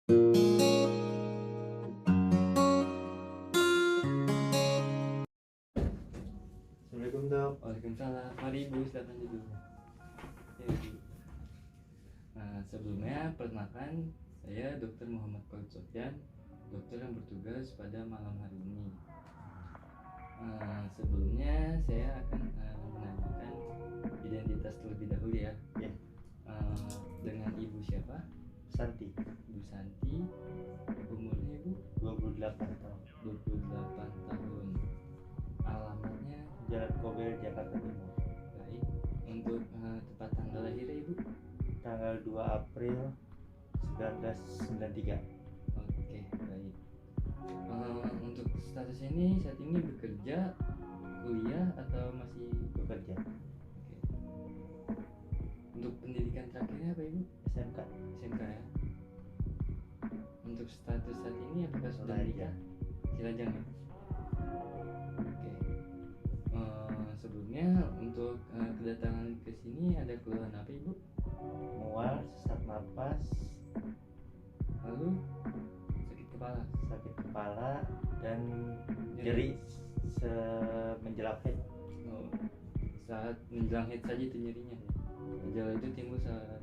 Assalamualaikum dok. Waalaikumsalam. Mari Ibu, silakan duduk. Ya, Ibu. Nah, sebelumnya perkenalkan, saya Dr. Muhammad Khalid Sofyan, dokter yang bertugas pada malam hari ini. Sebelumnya saya akan menanyakan identitas terlebih dahulu ya. Ya, Dengan Ibu siapa? Santi, Ibu Santi. Umurnya Ibu? 28 tahun. 28 tahun. Alamatnya? Jalan Kobel, Jakarta Timur. Baik. Untuk tepat tanggal lahir Ibu? Tanggal 2 April 1993. Oke, baik. Untuk status ini saat ini bekerja, kuliah atau masih Bekerja. Oke. Untuk pendidikan terakhirnya apa Ibu? SMK. SMK ya. Untuk status saat ini apakah sudah Lajang. nikah? Silajang ya. Oke. Sebelumnya untuk kedatangan ke sini ada keluhan apa Ibu? Mual, sesak napas, Lalu sakit kepala. sakit kepala, dan nyeri menjelang head. Oh, saat menjelang head saja itu nyerinya. Gejala itu timbul saat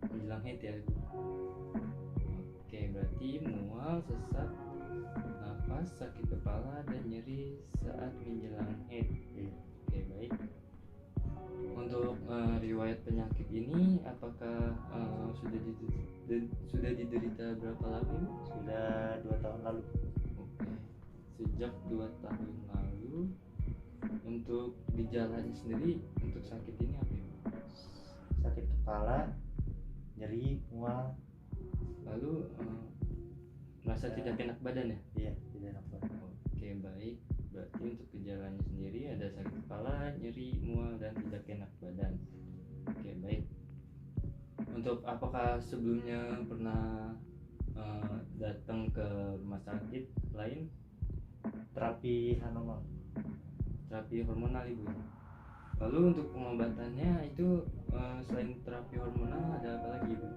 menjelang head ya Ibu. Oke, berarti mual, sesak nafas, sakit kepala, dan nyeri saat menjelang head. Iya. Oke, baik. Untuk riwayat penyakit ini apakah sudah diderita berapa lama Ibu? Sudah 2 tahun lalu. Oke, sejak 2 tahun lalu. Untuk gejalanya sendiri untuk sakit ini apa Ibu? Sakit kepala, nyeri, mual. Lalu merasa tidak enak badan ya? Iya, tidak enak badan. Oke, baik. Berarti untuk gejalanya sendiri ada sakit kepala, nyeri, mual, dan tidak enak badan. Oke, baik. Untuk apakah sebelumnya pernah datang ke rumah sakit lain? Terapi hormonal. Terapi hormonal Ibu. Lalu untuk pengobatannya itu selain terapi hormonal ada apa lagi Ibu?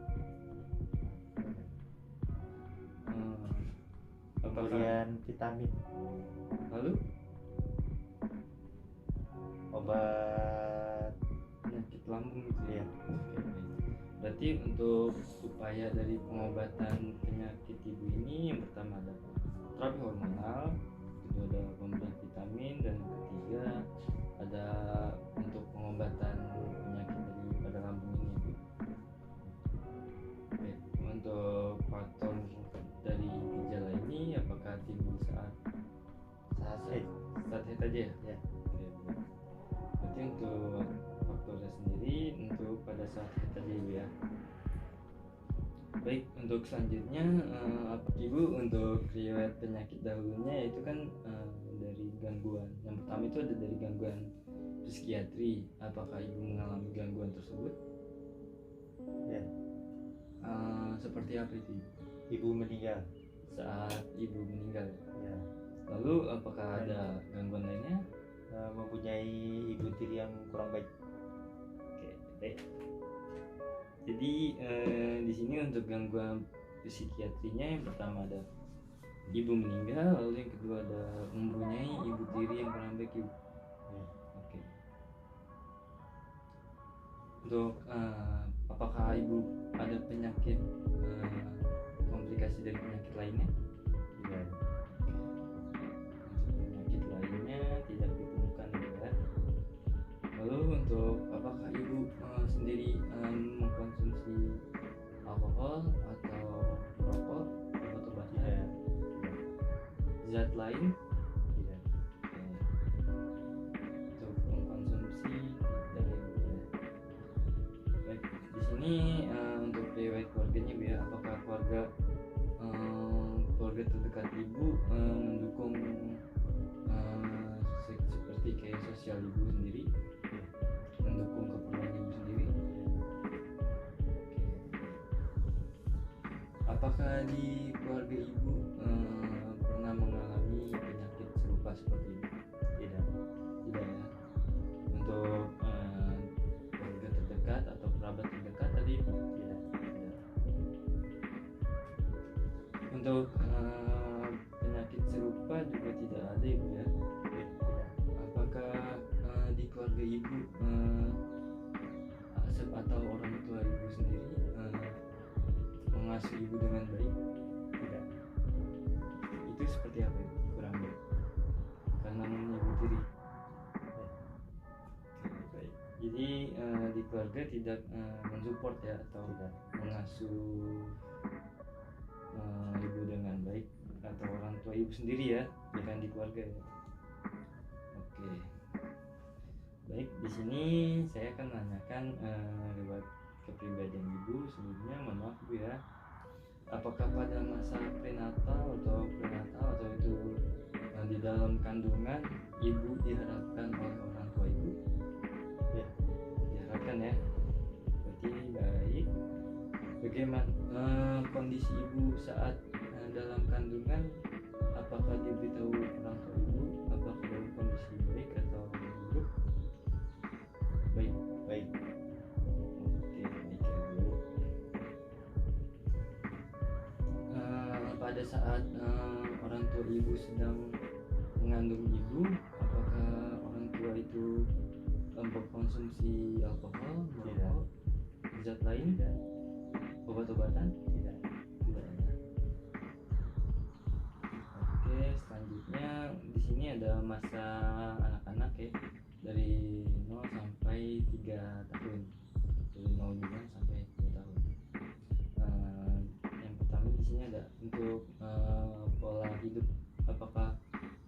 Pemberian vitamin, Lalu obat. penyakit lambung gitu ya. Iya. Oke, baik. Berarti untuk upaya dari pengobatan penyakit Ibu ini yang pertama ada terapi hormonal, kedua ada pemberian vitamin, dan yang ketiga ada untuk pengobatan penyakit daripada lambung ini Ibu. Oke, untuk faktor dari gejala ini apakah timbul saat Head. head aja ya? Ya. Oke, baik. Berarti untuk faktornya sendiri untuk pada saat head aja Ibu ya. Baik, untuk selanjutnya Ibu untuk riwayat penyakit dahulunya itu kan dari gangguan. Yang pertama itu ada dari gangguan psikiatri. Apakah Ibu mengalami gangguan tersebut? Ya. Seperti apa itu Ibu? Ibu meninggal. Saat Ibu meninggal. Ya. Lalu apakah ada gangguan lainnya? Mempunyai ibu tiri yang kurang baik. Oke, baik. Jadi di sini untuk gangguan psikiatrinya yang pertama ada Ibu meninggal, lalu yang kedua ada mempunyai ibu tiri yang kurang baik Ibu. Ya. Oke. Untuk apakah Ibu ada penyakit komplikasi dari penyakit lainnya? Tidak. Untuk penyakit lainnya tidak ditemukan ya. Lalu untuk apakah Ibu sendiri mengkonsumsi alkohol atau rokok, obat-obatan, Tidak. zat lain? Tidak. Oke. Untuk mengkonsumsi tidak ya Bu ya. Baik, di sini untuk riwayat keluarganya Bu ya, apakah keluarga terdekat Ibu mendukung seperti kayak sosial Ibu sendiri, mendukung keperluan Ibu sendiri? Apakah di keluarga Ibu pernah mengalami penyakit serupa seperti ini? Tidak. Tidak ya. Untuk keluarga terdekat atau kerabat terdekat tadi? Tidak. Untuk penyakit serupa juga tidak ada ibu ya. Tidak. Apakah di keluarga ibu atau orang tua ibu sendiri mengasuh ibu dengan baik? Tidak. Itu seperti apa ibu? Kurang baik karena namanya ibu tiri. Baik. Jadi di keluarga tidak mensupport ya atau Tidak. mengasuh ibu dengan baik atau orang tua ibu sendiri ya, bukan di keluarga ya. Oke. Baik, di sini saya akan menanyakan lewat kepribadian ibu sebelumnya. Mohon maaf bu ya. Apakah pada masa prenatal atau itu di dalam kandungan ibu diharapkan oleh orang tua ibu? Ya. Diharapkan ya. Berarti baik. Bagaimana kondisi ibu saat dalam kandungan? Apakah diberitahu orang tua ibu apakah dalam kondisi baik atau buruk? Baik. Baik. Oke, baik ya bu. Pada saat orang tua ibu sedang mengandung ibu, apakah orang tua itu berkonsumsi alkohol, merokok, zat lain, Tidak. obat-obatan? Tidak. Tidak ada. Oke, selanjutnya di sini ada masa anak-anak ya, dari 0 sampai 3 tahun, dari 0 bulan sampai 3 tahun. Yang pertama di sini ada untuk pola hidup. Apakah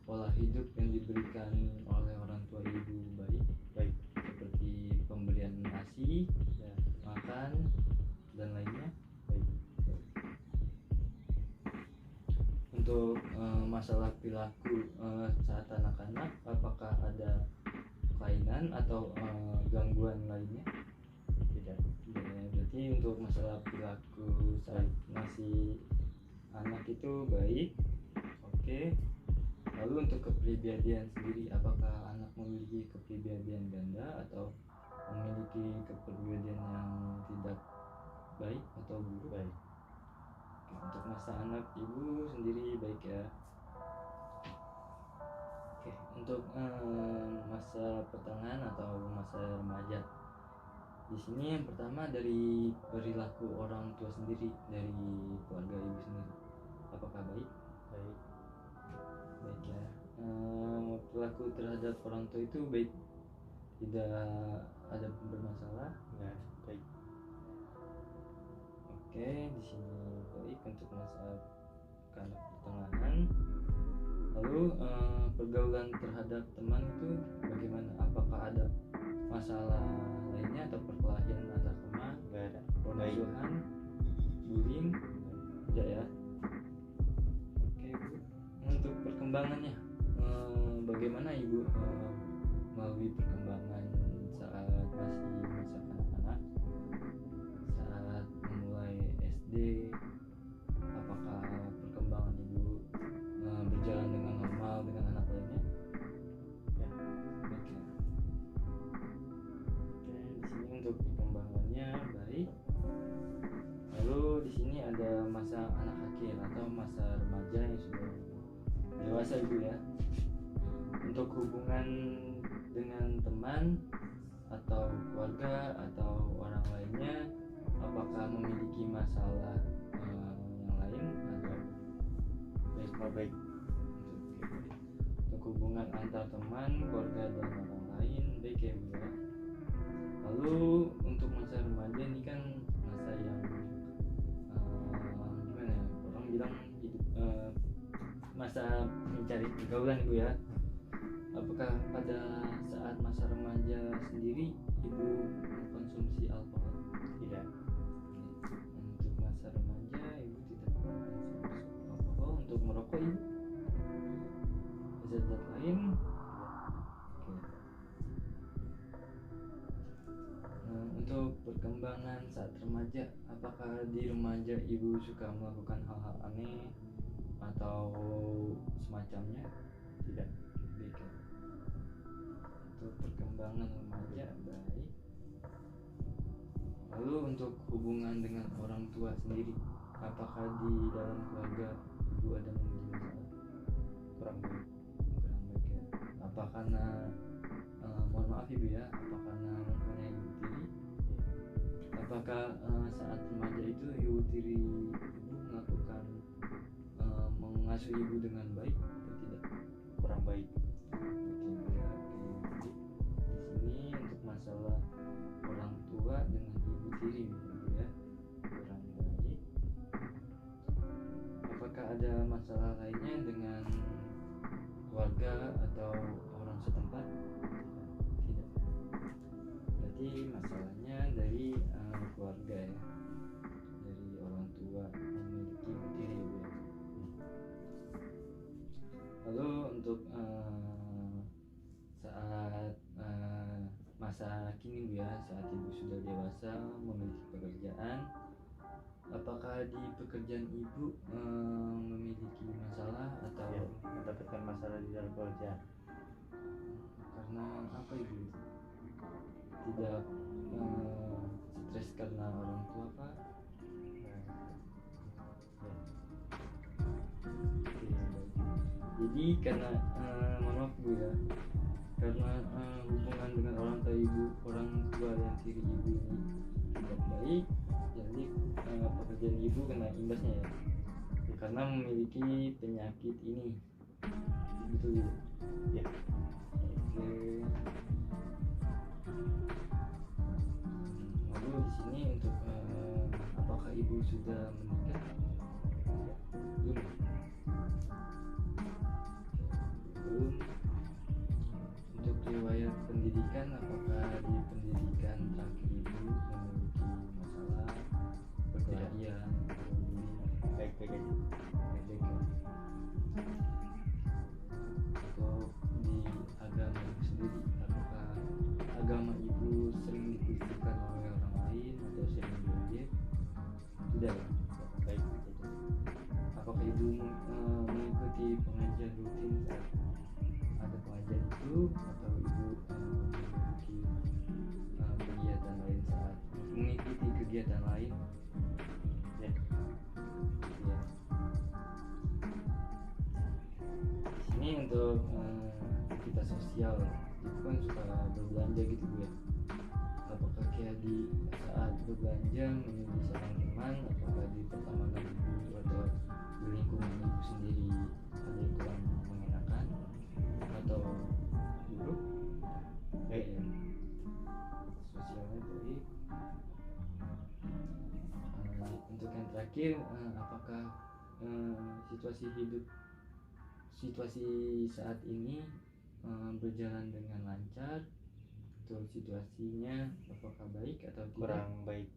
pola hidup yang diberikan oleh orang tua ibu baik, Baik. seperti pemberian ASI, Ya. makan dan lainnya? Baik. Untuk masalah perilaku saat anak-anak, apakah ada kelainan atau gangguan lainnya? Tidak. Tidak ya. Berarti untuk masalah perilaku saat masih anak itu baik. Oke. Lalu untuk kepribadian sendiri, apakah anak memiliki kepribadian ganda atau memiliki kepribadian yang tidak baik atau buruk? Baik. Oke, untuk masa anak ibu sendiri baik ya. Oke, untuk masa pertengahan atau masa remaja. Di sini yang pertama dari perilaku orang tua sendiri, dari keluarga ibu sendiri. Apakah baik? Baik. Baik ya. Perilaku terhadap orang tua itu baik, tidak ada bermasalah. Ya. Baik. Oke, di sini baik untuk masa kanak pertengahan. Lalu pergaulan terhadap teman itu bagaimana? Apakah ada masalah lainnya atau perkelahian antar teman, Enggak ada. permusuhan, bullying? Tidak ya. Oke bu. Untuk perkembangannya, bagaimana ibu melalui perkembangan saat masih masa kanak-kanak, saat memulai SD? Apakah perkembangan ibu berjalan dengan normal dengan anak lainnya? Ya. Baik ya. Oke, di sini untuk perkembangannya baik. Lalu di sini ada masa anak akhir atau masa remaja yang sudah dewasa ibu ya. Untuk hubungan dengan teman atau keluarga atau orang lainnya, apakah memiliki masalah yang lain atau baik? Baik. Untuk hubungan antar teman, keluarga dan orang lain baik ya bu ya. Lalu untuk masa remaja ini kan masa yang gimana ya, orang bilang hidup masa mencari pergaulan ibu ya. Apakah pada saat masa remaja sendiri ibu mengkonsumsi alkohol? Tidak. Untuk masa remaja ibu tidak mengkonsumsi alkohol. Untuk merokok ibu? Zat-zat lain? Oke. Untuk perkembangan saat remaja, apakah di remaja ibu suka melakukan hal-hal aneh atau semacamnya? Tidak. Baik ya. Untuk perkembangan remaja baik. Lalu untuk hubungan dengan orang tua sendiri, apakah di dalam keluarga ibu ada memiliki masalah? kurang baik. Kurang baik ya. Apa karena mohon maaf ibu ya, apa karena mempunyai ibu tiri? Apakah saat remaja itu ibu tiri ibu melakukan mengasuh ibu dengan baik atau tidak? Kurang baik. Oke, ya. Oke. Di sini untuk masalah orang tua dengan ibu tiri ibu ya, kurang baik. Apakah ada masalah lainnya dengan keluarga atau orang setempat? Tidak. Berarti masalahnya dari keluarga ya, dari orang tua memiliki ibu tiri ibu ya. Lalu untuk saat masa kini bu ya, saat ibu sudah dewasa memiliki pekerjaan, apakah di pekerjaan ibu memiliki masalah atau Ya, mendapatkan masalah di dalam pekerjaan. karena apa ibu? Tidak stres karena orang tua pak? Ya. Oke, baik. Jadi karena mohon maaf bu ya, karena hubungan dengan orang tua yang tiri ibu ini tidak baik, jadi pekerjaan ibu kena imbasnya ya, karena memiliki penyakit ini, betul bu? Ya. Oke. Lalu di sini untuk apakah ibu sudah menikah? Belum. Belum. Untuk riwayat pendidikan, apakah di pendidikan terakhir ibu memiliki masalah perkelahian atau bullying? Baik-baik aja. Baik-baik ya. Atau di agama ibu sendiri, apakah agama ibu sering dikucilkan oleh orang lain atau sering diejek? Tidak ya? Baik-baik aja. Apakah ibu mengikuti pengajian rutin saat ada pengajian itu, atau ibu memiliki kegiatan lain saat mengikuti kegiatan lain? Ya. Ya. Di sini untuk kita sosial, ibu kan suka berbelanja gitu bu ya. Apakah kayak di saat berbelanja memiliki seorang teman, apakah di pertemanan ibu atau di lingkungan ibu sendiri ada yang kurang mengenakan atau buruk? Baik. Ya. Sosialnya baik. Untuk yang terakhir, apakah situasi saat ini berjalan dengan lancar, atau situasinya apakah baik atau tidak? Kurang baik.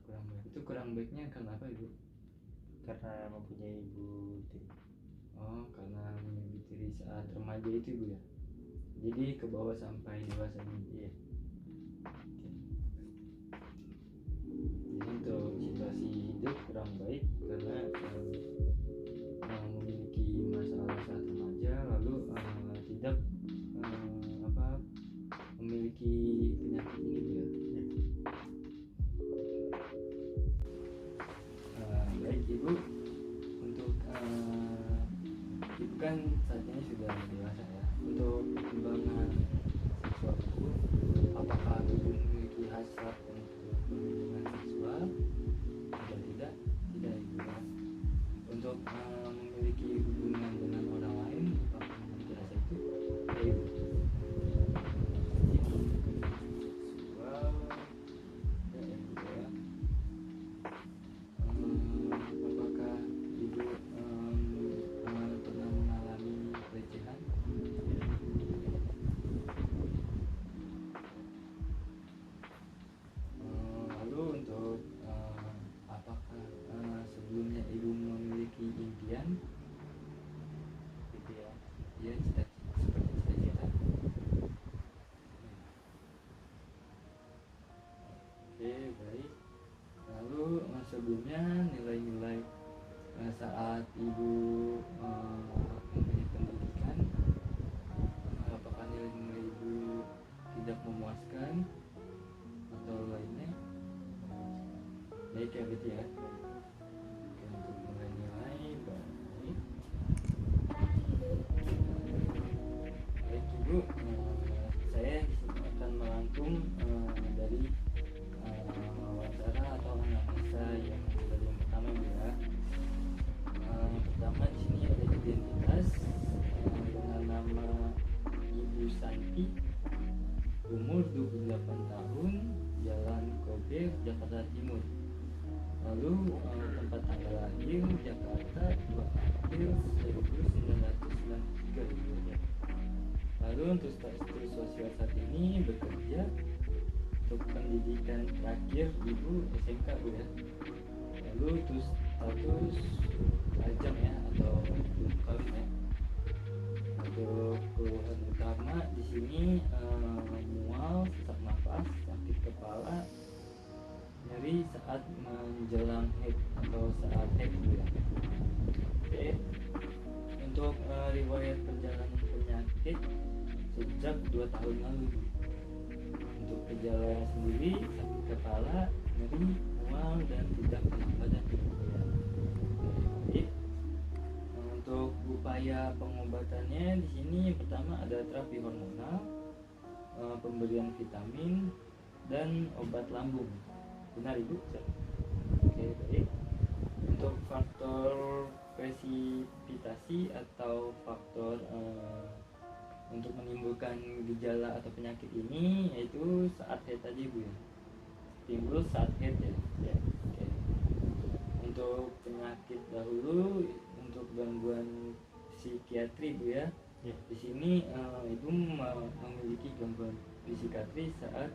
Kurang baik. Itu kurang baiknya karena apa ibu? Karena mempunyai ibu tiri. Oh, karena memiliki tiri saat remaja itu ibu ya. Jadi ke bawah sampai dewasa ini. Iya. Jadi untuk situasi hidup kurang baik karena memiliki masalah saat remaja, lalu tidak memiliki penyakit ini bu ya. Baik ibu, untuk ibu kan saat ini sudah dewasa ya. Untuk perkembangan seksual ibu, apakah ibu memiliki hasrat untuk berhubungan seksual atau tidak? Tidak ibu ya. Untuk memiliki hubungan dengan orang lain, apakah memiliki rasa itu? Ya ibu. Seksual, ya ibu ya. Apakah ibu pernah mengalami pelecehan? Lalu untuk apakah sebelumnya ibu memiliki impian? Gitu ya. Ya, cita-cita seperti cita-cita. Oke, baik. Lalu sebelumnya nilai-nilai saat ibu memilih pendidikan, apakah nilai-nilai ibu tidak memuaskan atau lainnya? Baik ya gitu ya. lahir Jakarta 2 April 1993 Ibu ya. Lalu untuk status sosial saat ini bekerja. Untuk pendidikan terakhir Ibu SMK Bu ya. Lalu untuk status lajang ya atau belum kawin ya. Untuk keluhan utama di sini mual, sesak nafas, sakit kepala, nyeri saat menjelang haid atau saat haid Bu ya. Oke. Untuk riwayat perjalanan penyakit sejak 2 tahun lalu Bu. Untuk gejala sendiri sakit kepala, nyeri, mual dan tidak enak badan Bu ya. Oke. Untuk upaya pengobatannya di sini yang pertama ada terapi hormonal, pemberian vitamin dan obat lambung. Benar Ibu? Oke, baik. Untuk faktor presipitasi atau faktor untuk menimbulkan gejala atau penyakit ini yaitu saat haid tadi Bu ya. Timbul saat haid ya. Ya. Oke. Untuk penyakit dahulu untuk gangguan psikiatri Bu ya. Ya. Di sini Ibu memiliki gangguan psikiatri saat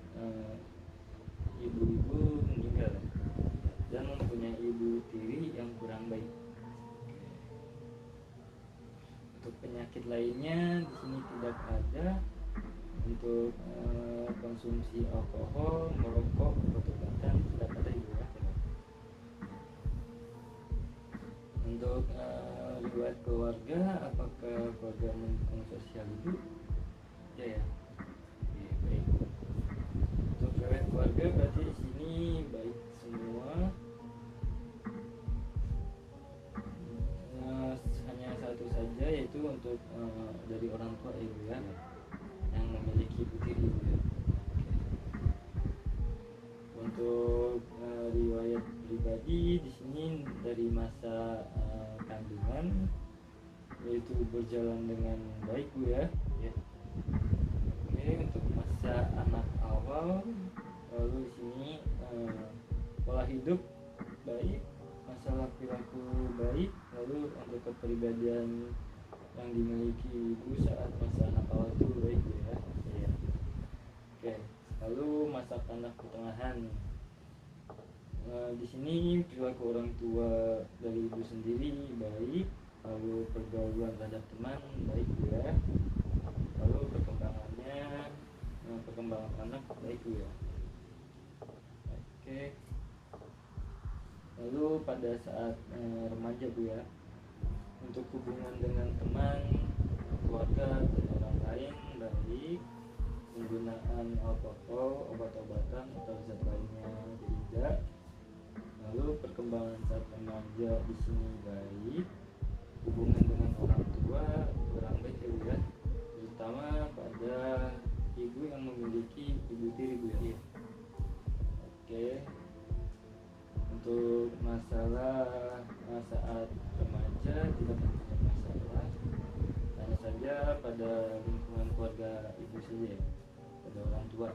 ibu-ibu meninggal dan mempunyai ibu tiri yang kurang baik. Untuk penyakit lainnya di sini tidak ada. Untuk konsumsi alkohol, merokok, obat-obatan tidak ada Ibu ya. Untuk riwayat keluarga, apakah keluarga mendukung sosial Ibu? Ya ya. Oke, baik. Untuk riwayat keluarga berarti di sini baik semua. Hanya satu saja yaitu untuk dari orang tua Ibu ya, yang memiliki ibu tiri Ibu ya. Untuk riwayat pribadi di sini dari masa kandungan yaitu berjalan dengan baik Bu ya. Ya. Oke, untuk masa anak awal lalu di sini pola hidup baik, masalah perilaku baik, lalu untuk kepribadian yang dimiliki ibu saat masa anak awal itu baik Bu ya. Ya. Oke, lalu masa anak pertengahan. Di sini perilaku orang tua dari ibu sendiri baik, lalu pergaulan terhadap teman baik Bu ya. Lalu perkembangan anak baik Bu ya. Oke. Lalu pada saat remaja Bu ya, untuk hubungan dengan teman, keluarga dan orang lain baik, penggunaan alkohol, obat-obatan atau zat lainnya tidak. Lalu perkembangan saat remaja di sini baik, hubungan dengan orang tua kurang baik ya Bu ya, terutama pada ibu yang memiliki ibu tiri Bu ya. Oke. Untuk masalah saat remaja tidak mempunyai masalah, hanya saja pada lingkungan keluarga ibu saja ya, pada orang tua.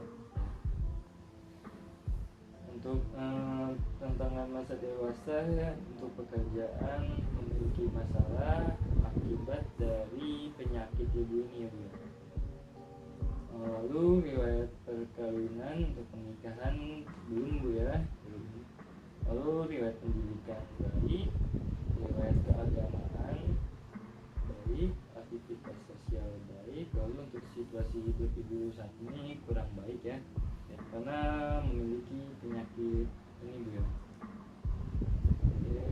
Untuk tantangan masa dewasa untuk pekerjaan memiliki masalah akibat dari penyakit ibu ini ya Bu ya. Lalu riwayat perkawinan untuk pernikahan belum Bu ya, belum. Lalu riwayat pendidikan baik, riwayat keagamaan baik, aktivitas sosial baik. Lalu untuk situasi hidup ibu saat ini kurang baik ya, karena memiliki penyakit ini Bu ya. Oke.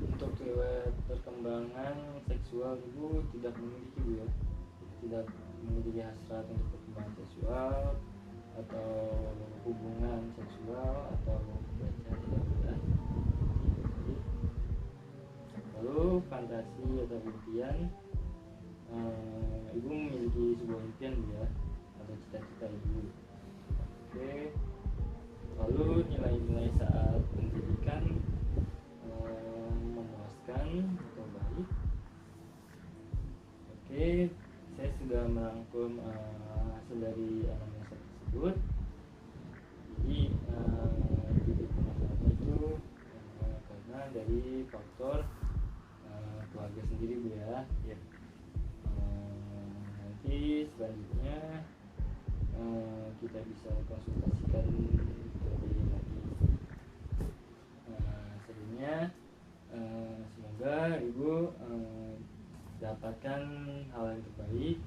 Untuk riwayat perkembangan seksual ibu tidak memiliki Bu ya, tidak memiliki hasrat untuk perkembangan seksual atau hubungan seksual atau baca tidak ada. Lalu fantasi atau impian, ibu memiliki sebuah impian Bu ya, atau cita-cita ibu. Oke. Lalu nilai-nilai saat pendidikan memuaskan atau baik. Oke, saya sudah merangkum hasil dari anamnesa tersebut. Jadi titik permasalahan itu karena dari faktor keluarga sendiri Bu ya. Ya. Nanti selanjutnya kita bisa konsultasikan lebih lagi. Selanjutnya semoga Ibu dapatkan hal yang terbaik,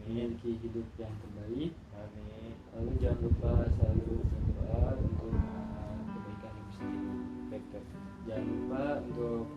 memiliki hidup yang terbaik. Amin. Lalu jangan lupa selalu berdoa untuk kebaikan Ibu sendiri. Baik, Dok. Jangan lupa untuk